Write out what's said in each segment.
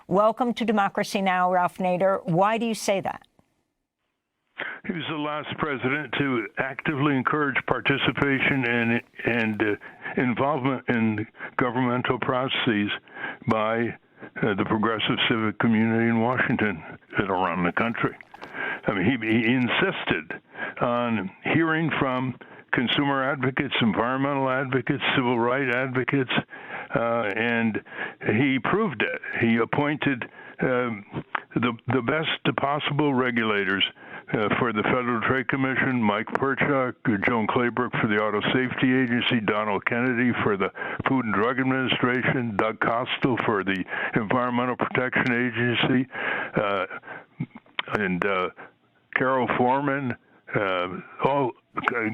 Welcome to Democracy Now!, Ralph Nader. Why do you say that? He was the last president to actively encourage participation and involvement in governmental processes by the progressive civic community in Washington and around the country. I mean, he insisted on hearing from consumer advocates, environmental advocates, civil rights advocates, and he proved it. He appointed the best possible regulators for the Federal Trade Commission, Mike Perchuk, Joan Claybrook for the Auto Safety Agency, Donald Kennedy for the Food and Drug Administration, Doug Costel for the Environmental Protection Agency, and Carol Foreman, all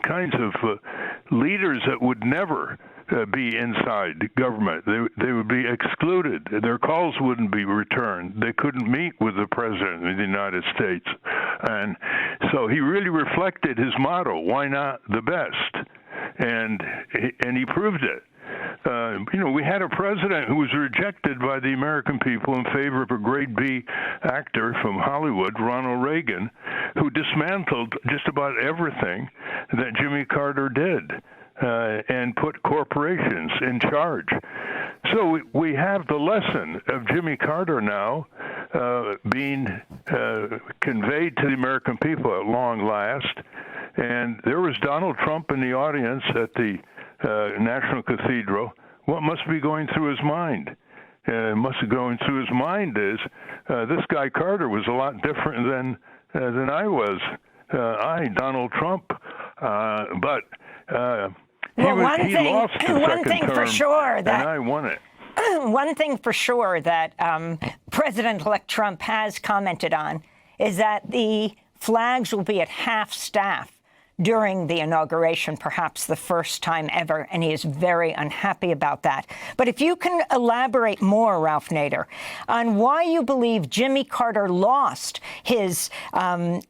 kinds of leaders that would never be inside government. They would be excluded. Their calls wouldn't be returned. They couldn't meet with the President of the United States. And so he really reflected his motto, why not the best? And he proved it. We had a president who was rejected by the American people in favor of a grade B actor from Hollywood, Ronald Reagan, who dismantled just about everything that Jimmy Carter did and put corporations in charge. So we have the lesson of Jimmy Carter now being conveyed to the American people at long last. And there was Donald Trump in the audience at the National Cathedral. What must be going through his mind? Must be going through his mind is this guy Carter was a lot different than I was. Donald Trump, but he lost the second term, for sure and I won it. One thing for sure that President-elect Trump has commented on is that the flags will be at half-staff during the inauguration, perhaps the first time ever, and he is very unhappy about that. But if you can elaborate more, Ralph Nader, on why you believe Jimmy Carter lost his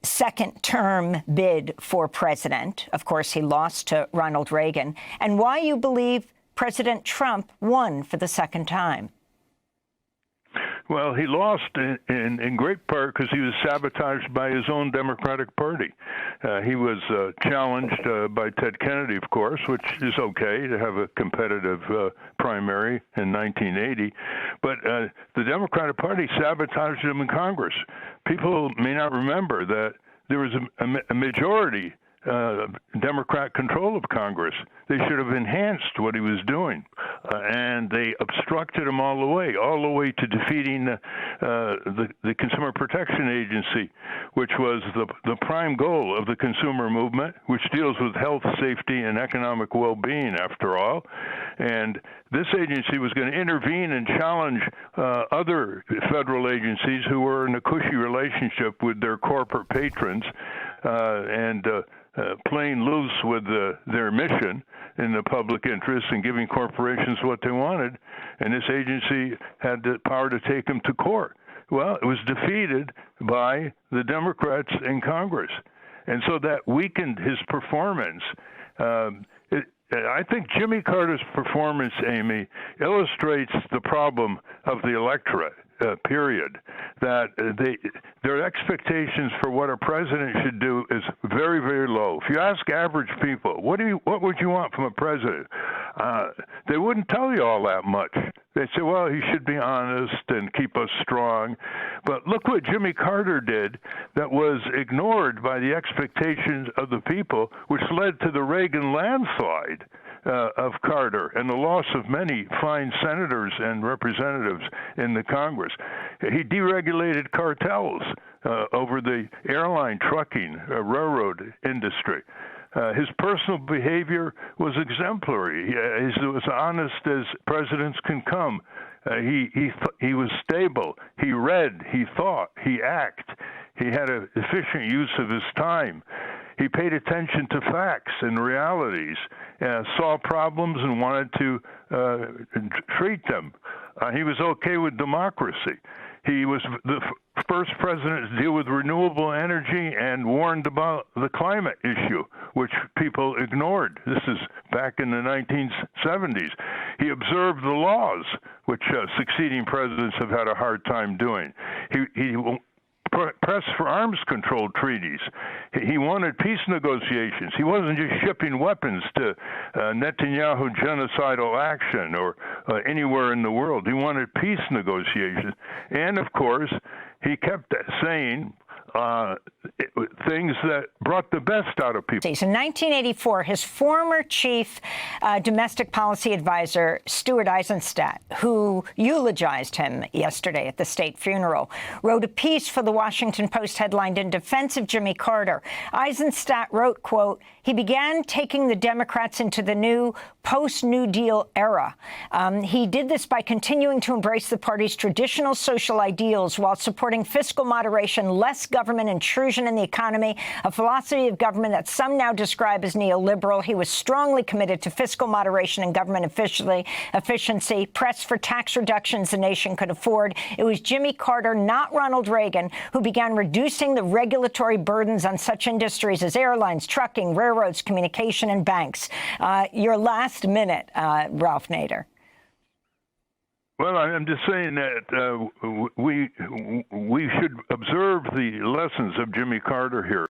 second-term bid for president. Of course, he lost to Ronald Reagan. And why you believe President Trump won for the second time. Well, he lost in great part because he was sabotaged by his own Democratic Party. He was challenged by Ted Kennedy, of course, which is okay to have a competitive primary in 1980. But the Democratic Party sabotaged him in Congress. People may not remember that there was a majority Democrat control of Congress. They should have enhanced what he was doing, and they obstructed him all the way to defeating the Consumer Protection Agency, which was the prime goal of the consumer movement, which deals with health, safety, and economic well-being, after all. And this agency was going to intervene and challenge other federal agencies who were in a cushy relationship with their corporate patrons and playing loose with their mission in the public interest and giving corporations what they wanted. And this agency had the power to take them to court. Well, it was defeated by the Democrats in Congress. And so that weakened his performance. I think Jimmy Carter's performance, Amy, illustrates the problem of the electorate. Period. That their expectations for what a president should do is very, very low. If you ask average people, what would you want from a president? They wouldn't tell you all that much. They'd say, well, he should be honest and keep us strong. But look what Jimmy Carter did that was ignored by the expectations of the people, which led to the Reagan landslide of Carter and the loss of many fine senators and representatives in the Congress. He deregulated cartels over the airline, trucking, railroad industry. His personal behavior was exemplary. He was honest as presidents can come. He was stable. He read. He thought. He acted. He had an efficient use of his time. He paid attention to facts and realities, saw problems and wanted to treat them. He was okay with democracy. He was the first president to deal with renewable energy and warned about the climate issue, which people ignored. This is back in the 1970s. He observed the laws, which succeeding presidents have had a hard time doing. He pressed for arms control treaties. He wanted peace negotiations. He wasn't just shipping weapons to Netanyahu genocidal action or anywhere in the world. He wanted peace negotiations. And, of course, he kept saying things that brought the best out of people. In 1984, his former chief domestic policy advisor, Stuart Eisenstadt, who eulogized him yesterday at the state funeral, wrote a piece for the Washington Post headlined "In Defense of Jimmy Carter." Eisenstadt wrote, quote, "He began taking the Democrats into the new post-New Deal era. He did this by continuing to embrace the party's traditional social ideals while supporting fiscal moderation, less government intrusion in the economy, a philosophy of government that some now describe as neoliberal. He was strongly committed to fiscal moderation and government efficiency, pressed for tax reductions the nation could afford. It was Jimmy Carter, not Ronald Reagan, who began reducing the regulatory burdens on such industries as airlines, trucking, railroads, communication, and banks." Your last minute, Ralph Nader. Well, I'm just saying that we should observe the lessons of Jimmy Carter here.